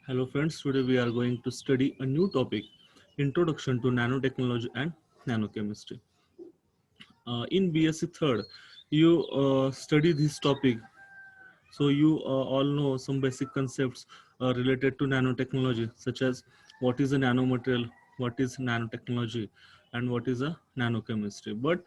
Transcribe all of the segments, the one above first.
Hello friends, today we are going to study a new topic, Introduction to Nanotechnology and Nanochemistry. In BSc 3rd, you study this topic, so you all know some basic concepts related to nanotechnology, such as what is a nanomaterial, what is nanotechnology, and what is a nanochemistry. But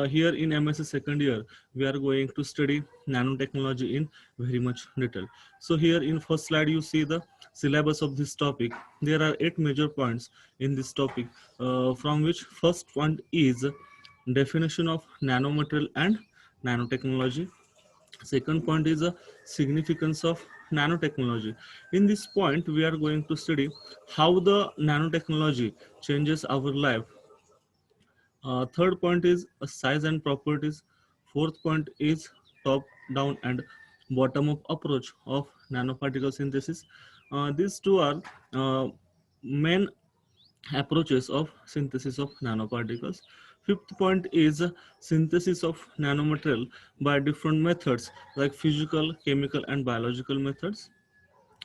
here in MSc second year, we are going to study nanotechnology in very much detail. So here in first slide, you see the syllabus of this topic. There are 8 major points in this topic, from which first point is definition of nanomaterial and nanotechnology. Second point is the significance of nanotechnology. In this point, we are going to study how the nanotechnology changes our life. Third point is size and properties. Fourth point is top down and bottom up approach of nanoparticle synthesis. These two are main approaches of synthesis of nanoparticles. Fifth point is synthesis of nanomaterial by different methods like physical, chemical, and biological methods.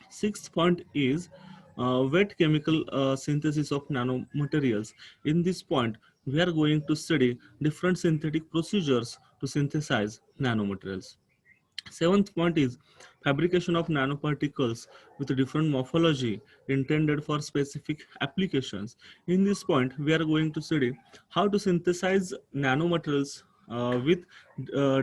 Sixth point is wet chemical synthesis of nanomaterials. In this point, we are going to study different synthetic procedures to synthesize nanomaterials. Seventh point is fabrication of nanoparticles with different morphology intended for specific applications. In this point, we are going to study how to synthesize nanomaterials with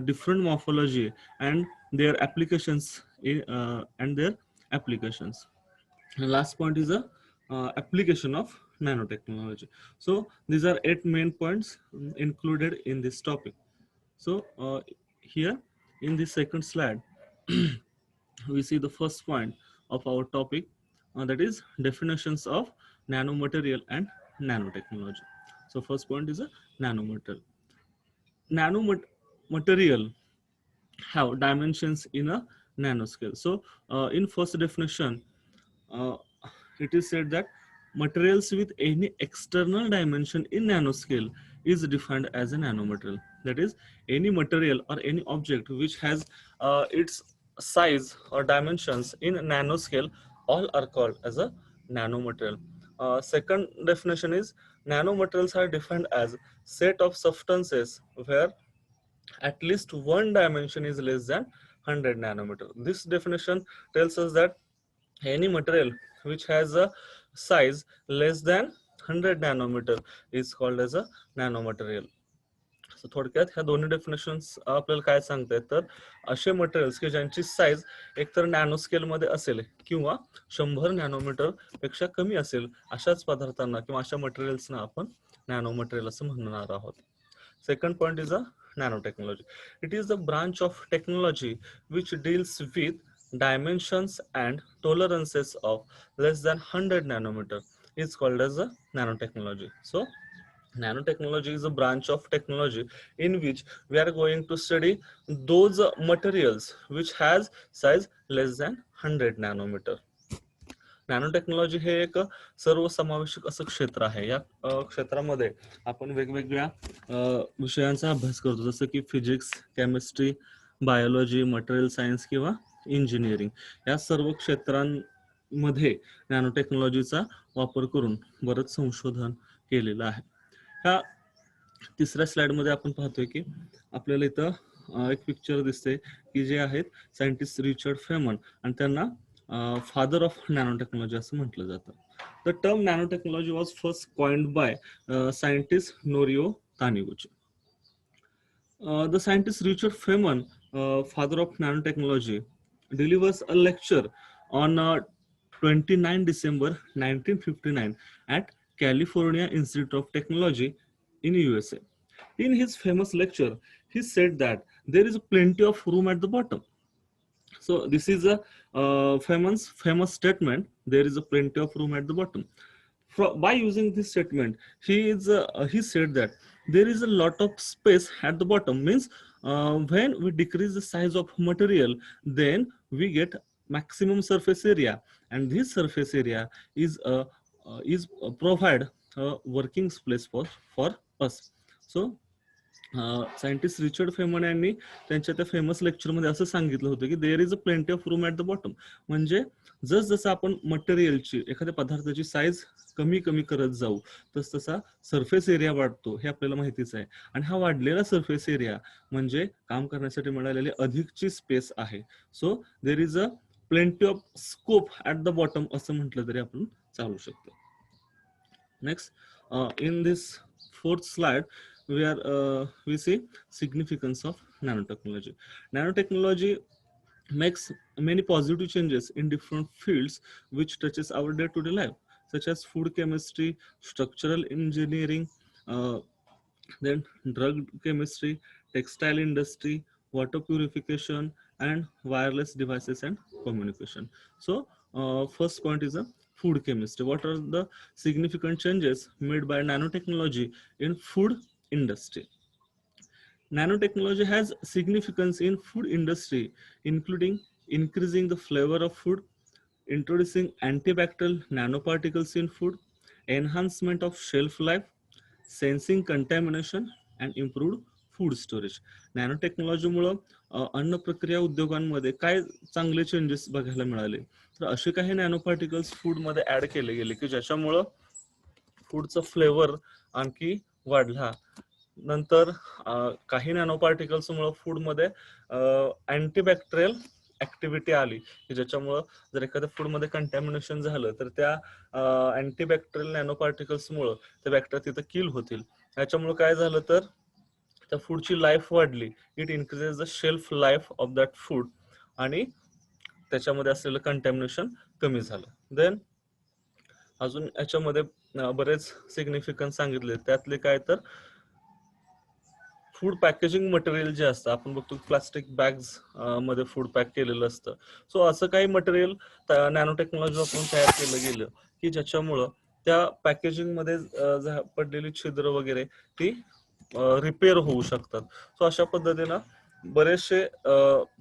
different morphology and their applications and their applications. And last point is the application of nanotechnology. So these are 8 main points included in this topic. So here in the second slide, we see the first point of our topic, that is definitions of nanomaterial and nanotechnology. So first point is a nanomaterial. Nanomaterial have dimensions in a nanoscale. So in first definition, uh, it is said that materials with any external dimension in nanoscale is defined as a nanomaterial. That is, any material or any object which has its size or dimensions in nanoscale, all are called as a nanomaterial. Second definition is nanomaterials are defined as set of substances where at least one dimension is less than 100 nanometer. This definition tells us that any material which has a size less than 100 nanometer is called as a nanomaterial. So थोडक्यात ह्या दोन्ही definitions आपल्याला काय सांगतायत तर असे materials की ज्यांची साईज एकतर नॅनो स्केलमध्ये असेल किंवा 100 नॅनोमीटर पेक्षा कमी असेल अशाच पदार्थांना किंवा अशा मटेरियल्सना आपण नॅनो मटेरियल असं म्हणणार आहोत. Second point is a nanotechnology. It is the branch of technology which deals with dimensions and tolerances of less than 100 nanometer. Is called as a nanotechnology. So nanotechnology is a branch of technology in which we are going to study those materials which has size less than 100 nanometer. नॅनोटेक्नॉलॉजी हे एक सर्वसमावेशक असं क्षेत्र आहे. या क्षेत्रामध्ये आपण वेगवेगळ्या विषयांचा अभ्यास करतो, जसं की physics, chemistry, biology, material science किंवा इंजिनिअरिंग. या सर्व क्षेत्रांमध्ये नॅनोटेक्नॉलॉजीचा वापर करून बरंच संशोधन केलेलं आहे. ह्या तिसऱ्या स्लाइडमध्ये आपण पाहतोय की आपल्याला इथं एक पिक्चर दिसते की जे आहेत सायंटिस्ट रिचर्ड फेमन, आणि त्यांना फादर ऑफ नॅनोटेक्नॉलॉजी असं म्हटलं जातं. The term nanotechnology was first coined by scientist Norio Taniguchi. The scientist Richard Feynman, father of nanotechnology, delivers a lecture on 29 December 1959 at California Institute of Technology in USA. In his famous lecture, he said that there is plenty of room at the bottom. So this is a Feynman's famous statement. There is a plenty of room at the bottom. By using this statement, he said that there is a lot of space at the bottom. Means when we decrease the size of material, then we get maximum surface area, and this surface area is provide a working space for us. So scientist Richard Feynman यांनी त्यांच्या त्या famous लेक्चरमध्ये असं सांगितलं होतं की there is a plenty of room at the bottom. म्हणजे जसं आपण मटेरियलची, एखाद्या पदार्थाची साईज कमी कमी करत जाऊ तसा सरफेस एरिया वाढतो, हे आपल्याला माहितीच आहे. आणि हा वाढलेला सरफेस एरिया म्हणजे काम करण्यासाठी मिळालेली अधिकची स्पेस आहे. So there is a plenty of scope at the bottom असं म्हटलं तरी आपण चालू शकतो. Next, in this fourth slide, we see significance of nanotechnology. Nanotechnology makes many positive changes in different fields which touches our day-to-day life, such as food chemistry, structural engineering, uh, then drug chemistry, textile industry, water purification, and wireless devices and communication. So, first point is a food chemistry. What are the significant changes made by nanotechnology in food industry? Nanotechnology has significance in food industry, including increasing the flavor of food, introducing antibacterial nanoparticles in food, enhancement of shelf life, sensing contamination and improved food storage. Nano टेक्नॉलॉजीमुळं अन्न प्रक्रिया उद्योगांमध्ये काय चांगले changes बघायला मिळाले, तर असे काही नॅनो पार्टिकल्स फूडमध्ये ऍड केले गेले की ज्याच्यामुळं फूडचा फ्लेवर आणखी वाढला. नंतर काही नॅनो पार्टिकल्समुळं फूडमध्ये अँटीबॅक्टेरियल ऍक्टिव्हिटी आली की ज्याच्यामुळं जर एखाद्या फूडमध्ये कंटॅमिनेशन झालं तर त्या अँटीबॅक्टेरियल नॅनो पार्टिकल्समुळं ते बॅक्टेरिया तिथं किल होतील. याच्यामुळे काय झालं तर त्या फूडची लाईफ वाढली. It increases the shelf life of that food आणि त्याच्यामध्ये असलेलं कंटॅमिनेशन कमी झालं. देन अजून याच्यामध्ये बरेच सिग्निफिकन्स सांगितले. त्यातले काय तर फूड पॅकेजिंग मटेरियल जे असतं, आपण बघतो प्लास्टिक बॅग्स मध्ये फूड पॅक केलेलं असतं. सो असं काही मटेरियल नॅनो टेक्नॉलॉजी वापरून तयार केलं गेलं की ज्याच्यामुळं त्या पॅकेजिंग मध्ये पडलेली छिद्र वगैरे ती रिपेअर होऊ शकतात. सो अशा पद्धतीनं बरेचसे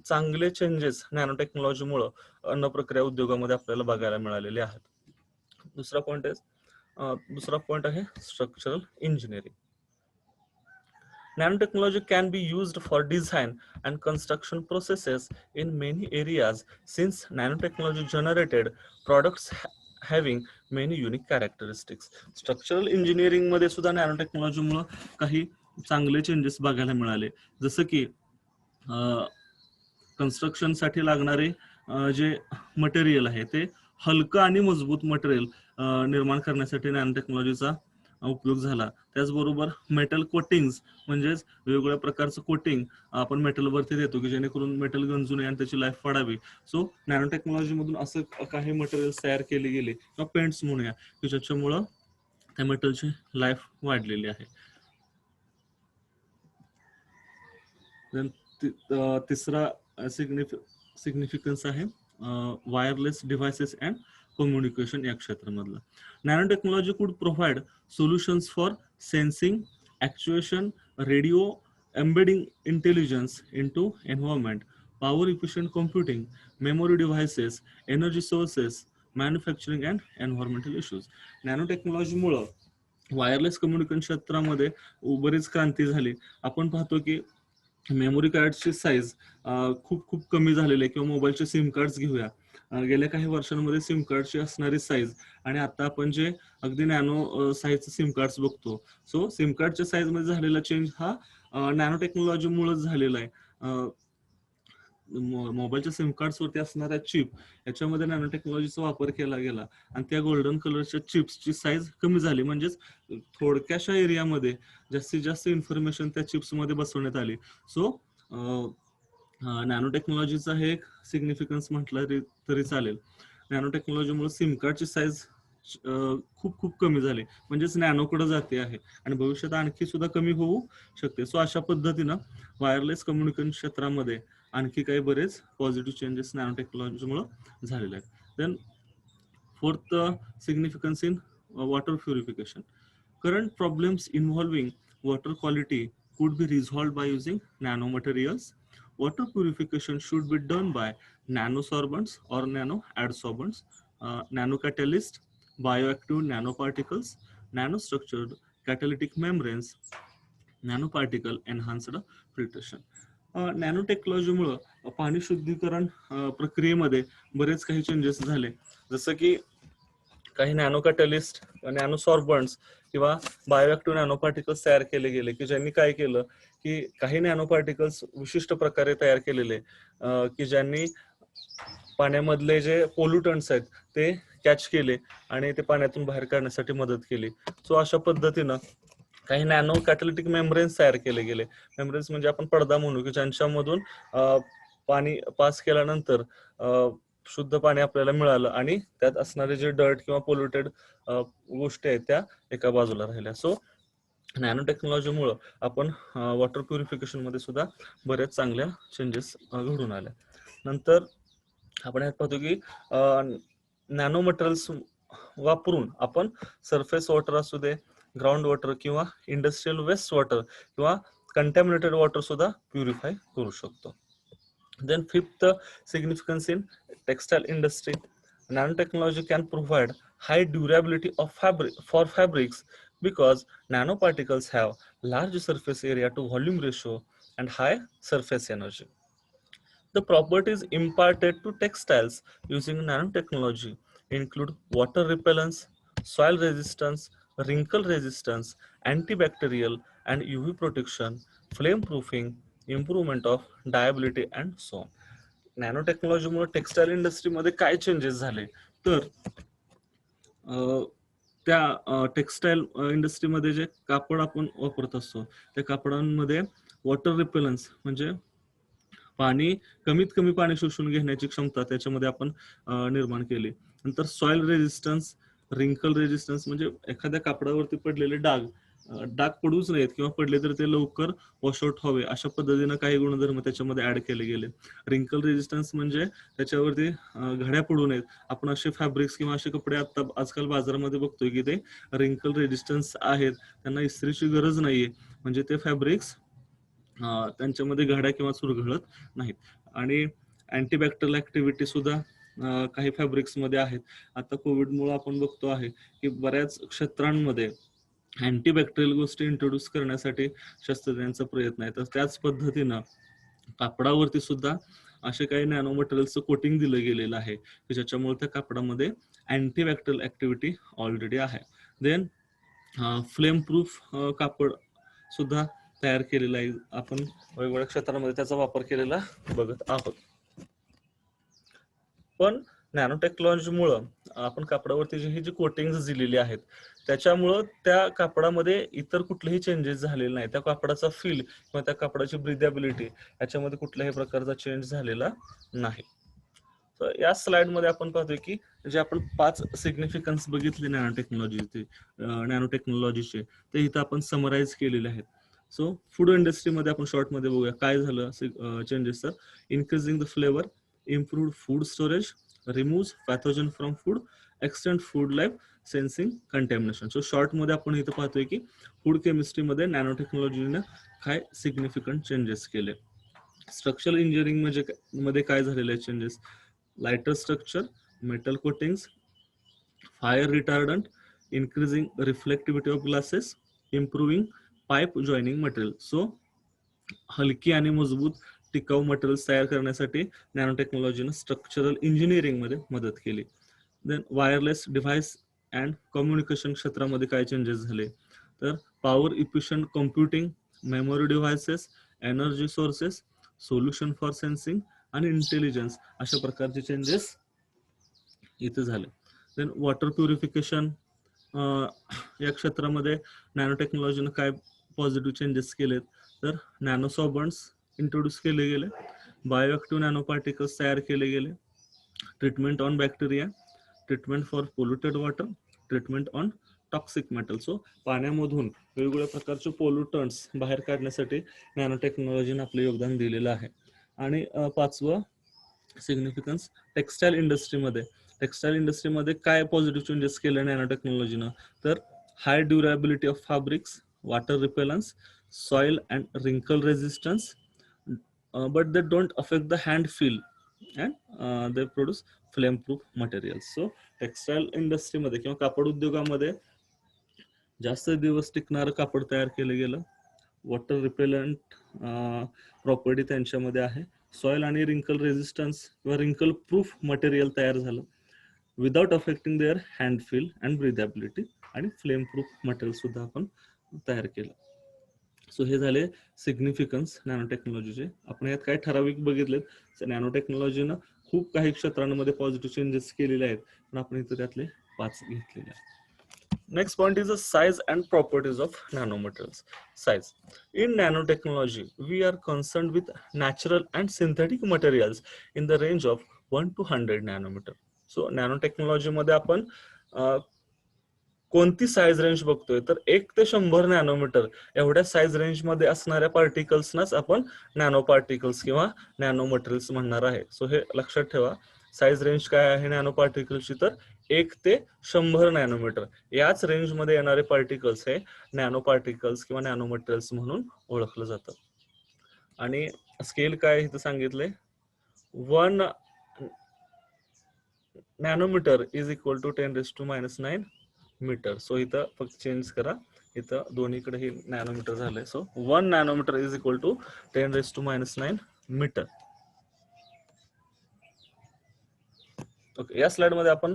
चांगले चेंजेस नॅनो टेक्नॉलॉजीमुळं अन्न प्रक्रिया उद्योगामध्ये आपल्याला बघायला मिळालेले आहेत. दुसरा पॉइंट आहे structural engineering. Nanotechnology can be used for design and construction processes in many areas since nanotechnology generated products having many unique characteristics. Structural engineering मध्ये सुद्धा नॅनोटेक्नॉलॉजीमुळे काही चांगले चेंजेस बघायला मिळाले. जसं की कन्स्ट्रक्शन साठी लागणारे जे मटेरियल आहे ते हलकं आणि मजबूत मटेरियल निर्माण करण्यासाठी नॅनो टेक्नॉलॉजीचा उपयोग झाला. त्याचबरोबर मेटल कोटिंग्स म्हणजेच वेगवेगळ्या प्रकारचं कोटिंग आपण मेटलवरती देतो की जेणेकरून मेटल गंजू नये आणि त्याची लाईफ वाढावी. सो नॅनो टेक्नॉलॉजी मधून असं काही मटेरियल्स तयार केले गेले किंवा पेंट्स म्हणूया की ज्याच्यामुळं त्या मेटलची लाईफ वाढलेली आहे. तिसरा सिग्निफिकन्स आहे वायरलेस डिव्हाइसेस अँड कम्युनिकेशन या क्षेत्रामधला. Nano technology could provide solutions for sensing, actuation, radio embedding intelligence into environment, power efficient computing, memory devices, energy sources, manufacturing and environmental issues. Nano टेक्नॉलॉजीमुळं wireless communication क्षेत्रामध्ये बरीच क्रांती झाली. आपण पाहतो की memory कार्डची साईज खूप खूप कमी झालेली आहे. किंवा मोबाईलचे सिम कार्ड्स घेऊया, गेल्या काही वर्षांमध्ये सिम कार्डची असणारी साईज आणि आता आपण जे अगदी नॅनो साईजचे सिम कार्ड्स बघतो. सो सिम कार्डच्या साईज मध्ये झालेला चेंज हा नॅनो टेक्नॉलॉजीमुळेच झालेला आहे. मोबाईलच्या सिम कार्ड्सवरती असणाऱ्या चिप याच्यामध्ये नॅनो टेक्नॉलॉजीचा वापर केला गेला आणि त्या गोल्डन कलरच्या चिप्सची साईज कमी झाली. म्हणजेच थोडक्याशा एरियामध्ये जास्तीत जास्त इन्फॉर्मेशन त्या चिप्समध्ये बसवण्यात आली. सो नॅनो टेक्नॉलॉजीचा हे एक सिग्निफिकन्स म्हटलं तरी चालेल. नॅनो टेक्नॉलॉजीमुळे सिम कार्डची साईज खूप खूप कमी झाली, म्हणजेच नॅनोकडे जाते आहे आणि भविष्यात आणखी सुद्धा कमी होऊ शकते. सो अशा पद्धतीनं वायरलेस कम्युनिकेशन क्षेत्रामध्ये आणखी काही बरेच पॉझिटिव्ह चेंजेस नॅनो टेक्नॉलॉजीमुळे झालेले आहेत. Then fourth significance in water purification. Current problems involving water quality could be resolved by using nanomaterials. Water purification should be done by nanosorbents or nanoadsorbents, nanocatalysts, bioactive nanoparticles, nanostructured catalytic membranes, nano particle enhanced filtration. Nano टेक्नॉलॉजीमुळं पाणी शुद्धीकरण प्रक्रियेमध्ये बरेच काही changes झाले, जसं की काही नॅनो कॅटलिस्ट, नॅनो सॉर्बंट्स किंवा बायोएक्टिव्ह नॅनो पार्टिकल्स तयार केले गेले, की ज्यांनी काय केलं की काही नॅनो पार्टिकल्स विशिष्ट प्रकारे तयार केलेले, की ज्यांनी पाण्यामधले जे पोल्युटंट्स आहेत ते कॅच केले आणि ते पाण्यातून बाहेर काढण्यासाठी मदत केली. सो अशा पद्धतीनं काही नॅनो कॅटलिटिक मेम्ब्रेन्स तयार केले गेले. मेम्ब्रेन्स म्हणजे आपण पडदा म्हणू, की ज्यांच्यामधून पाणी पास केल्यानंतर शुद्ध पाणी आपल्याला मिळालं आणि त्यात असणारे जे डर्ट किंवा पोल्युटेड गोष्टी आहेत त्या एका बाजूला राहिल्या. सो नॅनो टेक्नॉलॉजीमुळं आपण वॉटर प्युरिफिकेशन मध्ये सुद्धा बऱ्याच चांगल्या चेंजेस घडून आल्या. नंतर आपण यात पाहतो की नॅनो मटेरियल्स वापरून आपण सरफेस वॉटर असू दे, ग्राउंड वॉटर किंवा इंडस्ट्रियल वेस्ट वॉटर किंवा कंटॅमिनेटेड वॉटर सुद्धा प्युरिफाय करू शकतो. Then fifth significance in textile industry, nanotechnology can provide high durability of fabrics because nanoparticles have large surface area to volume ratio and high surface energy. The properties imparted to textiles using nanotechnology include water repellence, soil resistance, wrinkle resistance, antibacterial and UV protection, flame proofing, improvement of durability and so on. Nano टेक्नॉलॉजीमुळे textile इंडस्ट्रीमध्ये काय changes झाले तर त्या textile इंडस्ट्रीमध्ये जे कापड आपण वापरत असतो त्या कापडांमध्ये वॉटर रिपेलन्स म्हणजे पाणी कमीत कमी पाणी शोषून घेण्याची क्षमता त्याच्यामध्ये आपण निर्माण केली. नंतर सॉइल रेजिस्टन्स, रिंकल रेजिस्टन्स म्हणजे एखाद्या कापडावरती पडलेले डाग डाग पडूच नयेत किंवा पडले तर ते लवकर वॉशआउट व्हावे अशा पद्धतीनं काही गुणधर्म त्याच्यामध्ये ऍड केले गेले. रिंकल रेजिस्टन्स म्हणजे त्याच्यावरती घड्या पडू नयेत. आपण असे फॅब्रिक्स किंवा असे कपडे आता आजकाल बाजारामध्ये बघतोय की ते रिंकल रेजिस्टन्स आहेत, त्यांना इस्त्रीची गरज नाहीये, म्हणजे ते फॅब्रिक्स त्यांच्यामध्ये घड्या किंवा चुरघळत नाहीत. आणि अँटीबॅक्टेरियल ऍक्टिव्हिटी सुद्धा काही फॅब्रिक्स मध्ये आहेत. आता कोविडमुळे आपण बघतो आहे की बऱ्याच क्षेत्रांमध्ये अँटीबॅक्टेरियल गोष्टी इंट्रोड्यूस करण्यासाठी शास्त्रज्ञांचा प्रयत्न आहे. तर त्याच पद्धतीनं कापडावरती सुद्धा असे काही नॅनो मटेरियलचं कोटिंग दिलं गेलेलं आहे की ज्याच्यामुळे त्या कापडामध्ये अँटीबॅक्टेरियल ऍक्टिव्हिटी ऑलरेडी आहे. देन फ्लेम प्रूफ कापड सुद्धा तयार केलेला आहे. आपण वेगवेगळ्या क्षेत्रांमध्ये त्याचा वापर केलेला बघत आहोत. पण नॅनो टेक्नॉलॉजीमुळं आपण कापडावरती जी कोटिंग्स दिलेली आहेत त्याच्यामुळं त्या कापडामध्ये इतर कुठलेही चेंजेस झालेले नाही. त्या कापडाचा फील किंवा त्या कापडाची ब्रिदेबिलिटी याच्यामध्ये कुठल्याही प्रकारचा चेंज झालेला नाही. तर या स्लाइड मध्ये आपण पाहतोय की जे आपण 5 सिग्निफिकन्स बघितले नॅनो टेक्नॉलॉजीचे ते इथं आपण समराइज केलेले आहेत. सो फूड इंडस्ट्रीमध्ये आपण शॉर्ट मध्ये बघूया काय झालं चेंजेस. तर increasing the flavour, improved food storage, remove pathogen from food, extend food life, sensing contamination. So short मध्ये आपण इथं पाहतोय की फूड केमिस्ट्रीमध्ये नॅनो टेक्नॉलॉजीने काय सिग्निफिकंट चेंजेस केले. स्ट्रक्चरल इंजिनिअरिंग मध्ये काय झालेले changes, lighter structure, metal coatings, fire retardant, increasing reflectivity of glasses, improving pipe joining material. So हलकी आणि मजबूत टिकाऊ मटेरियल्स तयार करण्यासाठी नॅनो टेक्नॉलॉजीने स्ट्रक्चरल इंजिनिअरिंग मध्ये मदत केली. Then wireless device and communication क्षेत्रामध्ये काय चेंजेस झाले तर power efficient computing, memory devices, energy sources, solution for sensing आणि इंटेलिजन्स अशा प्रकारचे चेंजेस इथे झाले. देन वॉटर प्युरिफिकेशन या क्षेत्रामध्ये नॅनो टेक्नॉलॉजीने काय पॉझिटिव्ह चेंजेस केलेत तर नॅनो सॉल्व्हंट्स इंट्रोड्यूस केले गेले, बायोएक्टिव्ह नॅनो पार्टिकल्स तयार केले गेले, treatment on bacteria, treatment for polluted water, treatment on toxic metal. So पाण्यामधून वेगवेगळ्या प्रकारचे पोल्युटंट्स बाहेर काढण्यासाठी नॅनो टेक्नॉलॉजीने आपले योगदान दिलेलं आहे. आणि 5वं सिग्निफिकन्स टेक्सटाईल इंडस्ट्रीमध्ये काय पॉझिटिव्ह चेंजेस केले नॅनो टेक्नॉलॉजीनं तर high durability of fabrics, water repellence, soil and wrinkle resistance, but they don't affect the hand feel and they produce flame proof materials. So textile इंडस्ट्रीमध्ये किंवा कापड उद्योगामध्ये जास्त दिवस टिकणारं कापड तयार केलं गेलं, वॉटर रिपेलंट प्रॉपर्टी त्यांच्यामध्ये आहे. सॉइल आणि रिंकल रेजिस्टन्स किंवा रिंकल प्रूफ मटेरियल तयार झालं without affecting their hand feel and breathability. आणि फ्लेम प्रूफ मटेरियल सुद्धा आपण तयार केलं. सो हे झाले सिग्निफिकन्स नॅनो टेक्नॉलॉजीचे. आपण यात काही ठराविक बघितलेत. नॅनो टेक्नॉलॉजीनं खूप काही क्षेत्रांमध्ये पॉझिटिव्ह चेंजेस केलेले आहेत, पण आपण इथं त्यातले 5 घेतलेले आहेत. Next point is the size and properties of nanomaterials. Size. In nanotechnology, we are concerned with natural and synthetic materials in the range of 1 to 100 nanometer. So nanotechnology मध्ये आपण कोणती साईज रेंज बघतोय तर 1 ते 100 नॅनोमीटर एवढ्या size range मध्ये असणाऱ्या पार्टिकल्सनाच आपण नॅनो पार्टिकल्स किंवा नॅनो मटेरियल्स म्हणणार आहे. सो हे लक्षात ठेवा. साईज रेंज काय आहे नॅनो पार्टिकल्सची तर 1 ते 100 नॅनोमीटर याच रेंज मध्ये येणारे पार्टिकल्स हे नॅनो पार्टिकल्स किंवा नॅनो मटेरियल्स म्हणून ओळखलं जातं. आणि स्केल काय इथं सांगितलंय 1 nanometre is equal to 10⁻⁹ metre. So इथं फक्त चेंज करा, इथं दोन्हीकडे हे नॅनोमीटर झालंय. So 1 nanometre is equal to 10⁻⁹ metre. Okay, या स्लाइड मध्ये आपण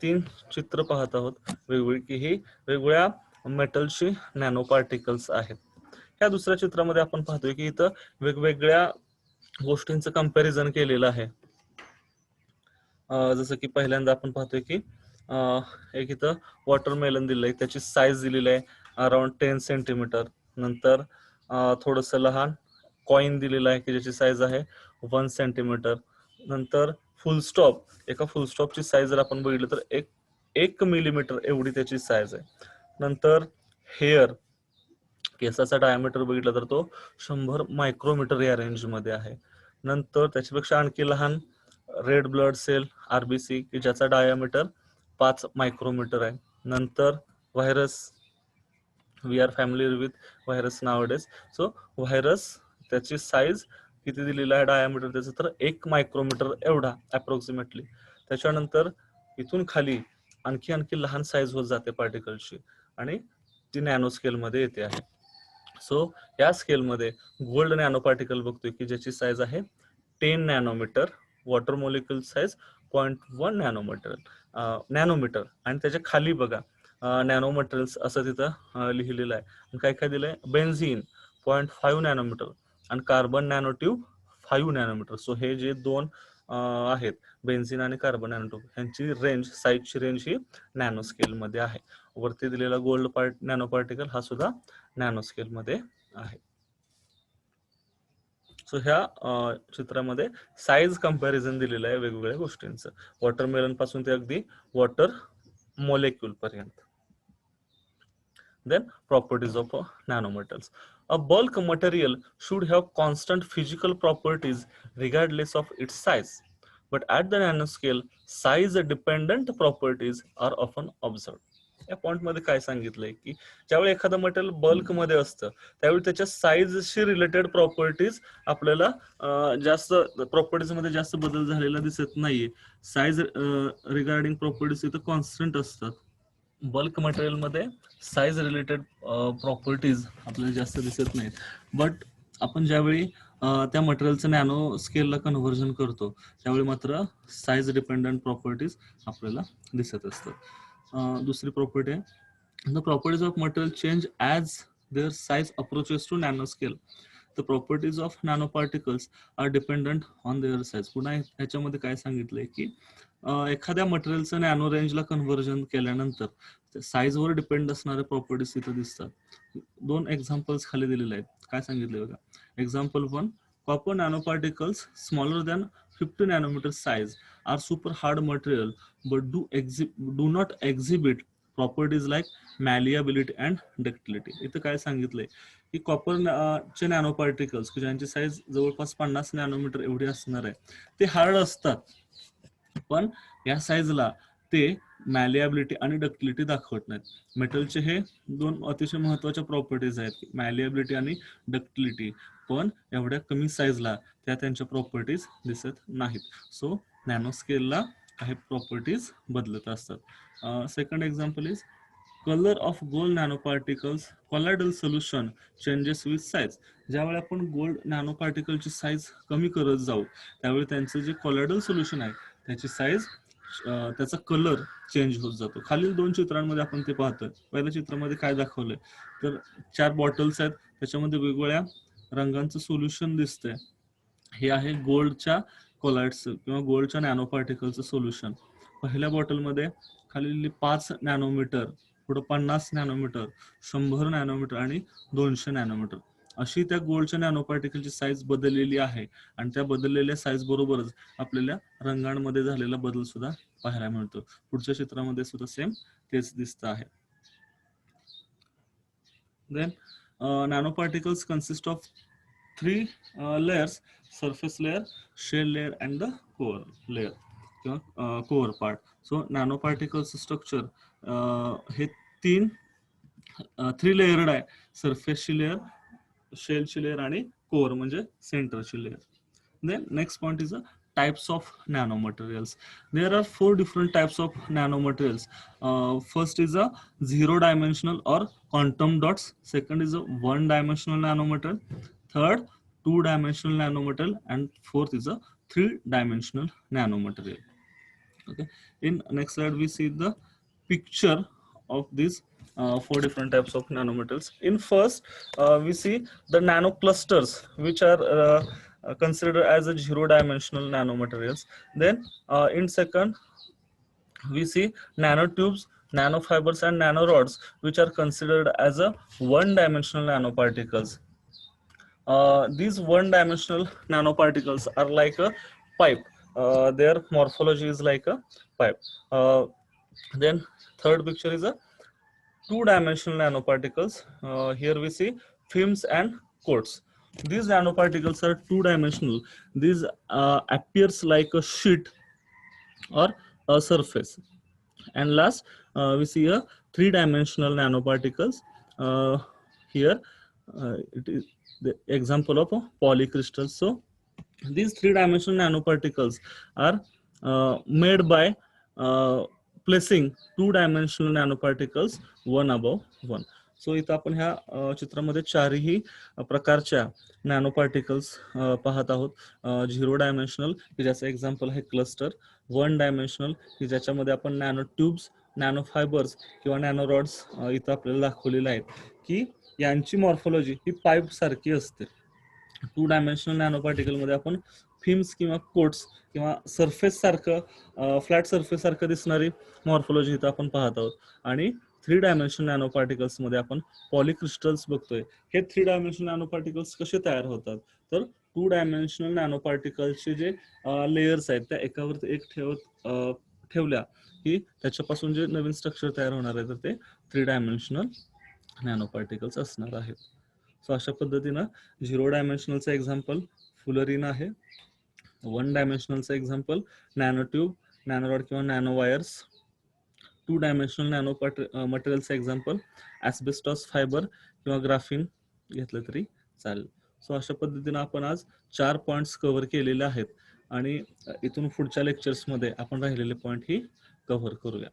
3 चित्र पाहत आहोत वेगवेगळी, की ही वेगवेगळ्या मेटलची नॅनो पार्टिकल्स आहेत. ह्या दुसऱ्या चित्रामध्ये आपण पाहतोय की इथं वेगवेगळ्या गोष्टींचं कंपॅरिझन केलेलं आहे. जसं की पहिल्यांदा आपण पाहतोय की एक इथं वॉटरमेलन दिलंय, त्याची साईज दिलेली आहे अराउंड 10 सेंटीमीटर. नंतर थोडंसं लहान कॉइन दिलेलं आहे की ज्याची साईज आहे 1 सेंटीमीटर. नंतर फुल स्टॉप, एका फुल स्टॉपची साईज जर आपण बघितलं तर 1 मिलीमीटर एवढी त्याची साईज आहे. नंतर हेअर, केसाचा डायमीटर बघितला तर तो 100 मायक्रोमीटर या रेंज मध्ये आहे. नंतर त्याच्यापेक्षा आणखी लहान रेड ब्लड सेल आरबीसी की ज्याचा डायमीटर 5 मायक्रोमीटर आहे. नंतर virus, we are familiar with virus nowadays. So virus त्याची साईज किती दिलेला आहे डायमीटर त्याचं तर 1 मायक्रोमीटर एवढा अप्रॉक्सिमेटली. त्याच्यानंतर इथून खाली आणखी लहान साईज होत जाते पार्टिकलची आणि ती नॅनो स्केल मध्ये येते आहे. सो या स्केलमध्ये गोल्ड नॅनो पार्टिकल बघतोय की ज्याची साईज आहे 10 nanometre, water molecule size 0.1 nanometre. आणि त्याच्या खाली बघा नॅनो मटेरियल्स असं तिथं लिहिलेलं आहे. काय काय दिलंय, बेन्झीन 0.5 नॅनोमीटर आणि कार्बन नॅनोट्यूब 5 नॅनोमीटर. सो हे जे दोन आहेत बेन्झीन आणि कार्बन नॅनोट्यूब, यांची रेंज, साईजची रेंज ही नॅनो स्केल मध्ये आहे. वरती दिलेला गोल्ड नॅनो पार्टिकल हा सुद्धा नॅनो स्केल मध्ये आहे. सो ह्या चित्रामध्ये साईज कंपॅरिझन दिलेलं आहे वेगवेगळ्या गोष्टींचं, वॉटरमेलन पासून ते अगदी वॉटर मॉलिक्यूल पर्यंत. Then properties of nanometals. A bulk material should have constant physical properties regardless of its size. But at the nanoscale, size dependent properties are often observed. या point मध्ये काय सांगितलंय की ज्यावेळी एखादं मटेरियल बल्क मध्ये असतं त्यावेळी त्याच्या साईजशी रिलेटेड प्रॉपर्टीज आपल्याला जास्त प्रॉपर्टीज मध्ये जास्त बदल झालेला दिसत नाहीये. साईज रिगार्डिंग प्रॉपर्टीज इथं कॉन्स्टंट असतात. बल्क मटेरियल मध्ये साईज रिलेटेड प्रॉपर्टीज आपल्याला जास्त दिसत नाहीत. बट आपण ज्यावेळी त्या मटेरियलचं नॅनो स्केलला कन्व्हर्जन करतो त्यावेळी मात्र साईज डिपेंडंट प्रॉपर्टीज आपल्याला दिसत असतात. दुसरी प्रॉपर्टी आहे, the properties of material change as their size approaches to nano scale. The properties of nano particles are dependent on their size. पुन्हा ह्याच्यामध्ये काय सांगितलंय की एखाद्या मटेरियलचं नॅनो रेंजला कन्व्हर्जन केल्यानंतर साईजवर डिपेंड असणाऱ्या प्रॉपर्टीज तिथे दिसतात. 2 एक्झाम्पल्स खाली दिलेले आहेत. काय सांगितले बघा. Example 1, copper nanoparticles smaller than 50 nanometer size are super hard material but do not exhibit properties like malleability and ductility. इथं काय सांगितलंय की कॉपर चे नॅनो पार्टिकल्स ज्यांची साईज जवळपास 50 नॅनोमीटर एवढी असणार आहे ते हार्ड असतात, पण या साईजला ते मॅलिएबिलिटी आणि डक्टिलिटी दाखवत नाहीत. मेटलचे हे 2 अतिशय महत्वाच्या प्रॉपर्टीज आहेत, मॅलिएबिलिटी आणि डक्टिलिटी, पण एवढ्या कमी साईजला त्यांच्या प्रॉपर्टीज दिसत नाहीत. सो नॅनो स्केलला काही प्रॉपर्टीज बदलत असतात. Second example is color of gold nanoparticles colloidal solution changes with size. ज्यावेळी आपण गोल्ड नॅनो पार्टिकलची साईज कमी करत जाऊ त्यावेळी त्यांचं जे कोलॉइडल सोल्युशन आहे त्याची साईज त्याचा कलर चेंज होत जातो. खालील दोन चित्रांमध्ये आपण ते पाहतोय. पहिल्या चित्रामध्ये काय दाखवलंय तर 4 बॉटल्स आहेत, त्याच्यामध्ये वेगवेगळ्या रंगांचं सोल्युशन दिसतंय. हे आहे गोल्डच्या कोलॉइड्स किंवा गोल्डच्या नॅनो पार्टिकलचं सोल्युशन. पहिल्या बॉटलमध्ये खाली 5 नॅनोमीटर, पुढे 50 नॅनोमीटर, 100 नॅनोमीटर आणि 200 नॅनोमीटर अशी त्या गोल्डच्या नॅनो पार्टिकलची साईज बदललेली आहे. आणि त्या बदललेल्या साईज बरोबरच आपल्याला रंगांमध्ये झालेला बदल सुद्धा पाहायला मिळतो. पुढच्या चित्रामध्ये सुद्धा सेम तेच दिसत आहे. Then nano particles consist of 3 layers: surface layer, shell layer and the core layer किंवा core part. So nanoparticles structure हे 3 लेयर्ड आहे. सरफेसची लेयर, शेलची लेयर आणि कोर म्हणजे सेंटरची layer. Then next point is the types of nanomaterials. There are 4 different types of nanomaterials. First is a 0-dimensional or quantum dots. Second is a 1-dimensional nanomaterial. Third, 2-dimensional nanomaterial, and fourth is a 3-dimensional nanomaterial. Okay. In next slide we see the picture of these 4 different types of nanomaterials. In first, we see the nanoclusters, which are considered as a 0-dimensional nanomaterials. Then in second, we see nanotubes, nanofibers and nanorods, which are considered as a 1-dimensional nanoparticles. These 1-dimensional nanoparticles are like a pipe. Their morphology is like a pipe. Then third picture is a 2-dimensional nanoparticles. Here we see films and coats. These nanoparticles are 2-dimensional. These appears like a sheet or a surface. And last, we see a 3-dimensional nanoparticles. Here it is the example of a polycrystal. So these 3-dimensional nanoparticles are made by placing 2-dimensional nanoparticles one above one. So इथं आपण ह्या चित्रामध्ये 4ही प्रकारच्या nano particles पाहत आहोत. 0-डायमेन्शनल की ज्याचं example आहे क्लस्टर, 1-डायमेन्शनल की ज्याच्यामध्ये आपण नॅनो ट्यूब्स, नॅनो फायबर्स किंवा नॅनो रॉड्स इथं आपल्याला दाखवलेले आहेत की यांची मॉर्फोलॉजी ही पाईप सारखी असते. 2-डायमेन्शनल नॅनो पार्टिकल मध्ये आपण फिम्स किंवा कोट्स किंवा सरफेस सारखं फ्लॅट सरफेस सारखं दिसणारी मॉर्फोलॉजी इथं आपण पाहत आहोत. आणि 3-डायमेन्शनल नॅनो पार्टिकल्स मध्ये आपण पॉलिक्रिस्टल्स बघतोय. हे 3-डायमेन्शनल नॅनो पार्टिकल्स कसे तयार होतात तर 2-डायमेन्शनल नॅनो पार्टिकल्सचे जे लेयर्स आहेत त्या एकावरती एक ठेवल्या की त्याच्यापासून जे नवीन स्ट्रक्चर तयार होणार आहे तर ते 3-डायमेन्शनल नॅनो पार्टिकल्स असणार आहेत. सो अशा पद्धतीनं 0-डायमेन्शनलचं एक्झाम्पल फुलरिन आहे. 1-डायमेन्शनलचं एक्झाम्पल नॅनोट्यूब, नॅनोरॉड किंवा नॅनो वायर्स. 2-डायमेन्शनल नॅनो मटेरियलचं एक्झाम्पल ॲस्बेस्टॉस फायबर किंवा ग्राफिन घेतलं तरी चालेल. सो अशा पद्धतीनं आपण आज 4 पॉइंट्स कव्हर केलेले आहेत आणि इथून पुढच्या लेक्चर्समध्ये आपण राहिलेले पॉइंट ही कव्हर करूया.